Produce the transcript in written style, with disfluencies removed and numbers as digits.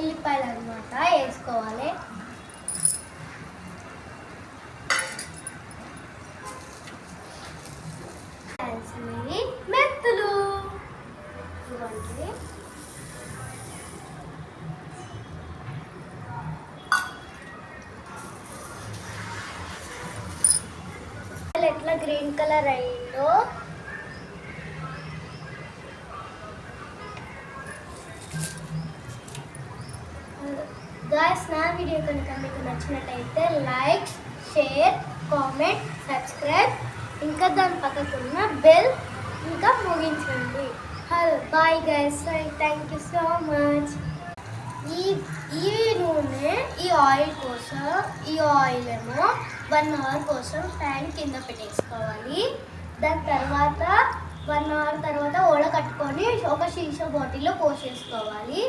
ఎల్లిపాయలు అన్నమాట వేసుకోవాలి. మెంతులు ఎట్లా గ్రీన్ కలర్ అయిందో గాయ్స్, నా వీడియో కనుక మీకు నచ్చినట్టయితే లైక్, షేర్, కామెంట్, సబ్స్క్రైబ్, ఇంకా దాని పక్కకున్న బెల్ ఇంకా ముగించండి. Bye guys, thank you so much. ఈ నూనె ఈ ఆయిల్ ఏమో 1 అవర్ కోసం ఫ్యాన్ కింద పెట్టేసుకోవాలి. దాని తర్వాత 1 అవర్ తర్వాత కట్టుకొని ఒక షీషా బాటిల్లో పోసేసుకోవాలి.